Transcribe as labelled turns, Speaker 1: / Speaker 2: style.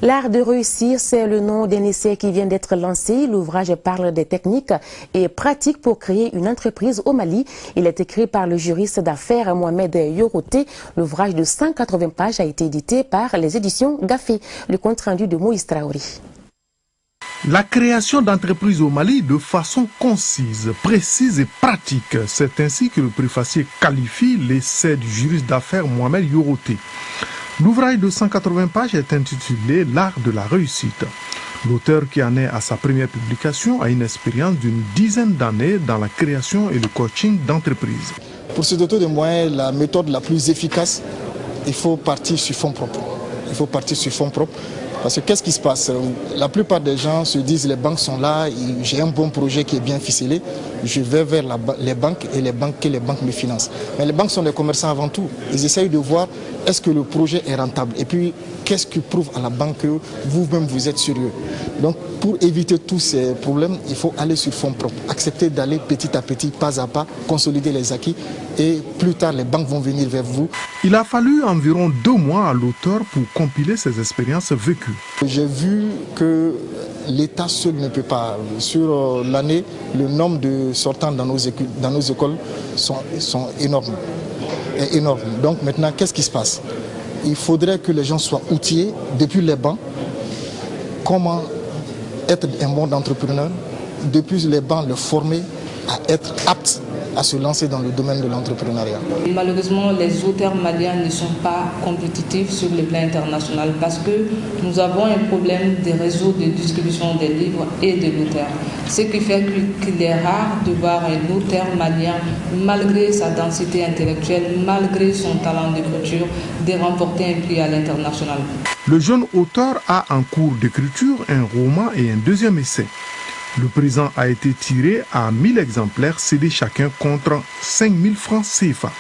Speaker 1: L'art de réussir, c'est le nom d'un essai qui vient d'être lancé. L'ouvrage parle des techniques et pratiques pour créer une entreprise au Mali. Il est écrit par le juriste d'affaires Mohamed Yoroté. L'ouvrage de 180 pages a été édité par les éditions Gaffé. Le compte rendu de Moïse Traoré.
Speaker 2: La création d'entreprises au Mali de façon concise, précise et pratique. C'est ainsi que le préfacier qualifie l'essai du juriste d'affaires Mohamed Yoroté. L'ouvrage de 180 pages est intitulé « L'art de la réussite ». L'auteur, qui en est à sa première publication, a une expérience d'une dizaine d'années dans la création et le coaching d'entreprises.
Speaker 3: Pour se doter de moyens, la méthode la plus efficace, il faut partir sur fonds propres. Il faut partir sur fonds propres. Parce que qu'est-ce qui se passe? La plupart des gens se disent les banques sont là, j'ai un bon projet qui est bien ficelé, je vais vers les banques et les banques me financent. Mais les banques sont des commerçants avant tout. Ils essayent de voir est-ce que le projet est rentable et puis qu'est-ce qui prouve à la banque que vous-même vous êtes sérieux. Donc pour éviter tous ces problèmes, il faut aller sur fonds propres, accepter d'aller petit à petit, pas à pas, consolider les acquis et plus tard les banques vont venir vers vous.
Speaker 2: Il a fallu environ 2 mois à l'auteur pour compiler ses expériences vécues.
Speaker 3: J'ai vu que l'État seul ne peut pas. Sur l'année, le nombre de sortants dans nos écoles sont énormes. Énormes. Donc maintenant, qu'est-ce qui se passe? Il faudrait que les gens soient outillés depuis les bancs. Comment être un bon entrepreneur? Depuis les bancs, le former à être apte à se lancer dans le domaine de l'entrepreneuriat.
Speaker 4: Malheureusement, les auteurs maliens ne sont pas compétitifs sur le plan international parce que nous avons un problème des réseaux de distribution des livres et de l'auteur. Ce qui fait qu'il est rare de voir un auteur malien, malgré sa densité intellectuelle, malgré son talent d'écriture, de remporter un prix à l'international.
Speaker 2: Le jeune auteur a en cours d'écriture un roman et un deuxième essai. Le présent a été tiré à 1000 exemplaires cédés chacun contre 5000 francs CFA.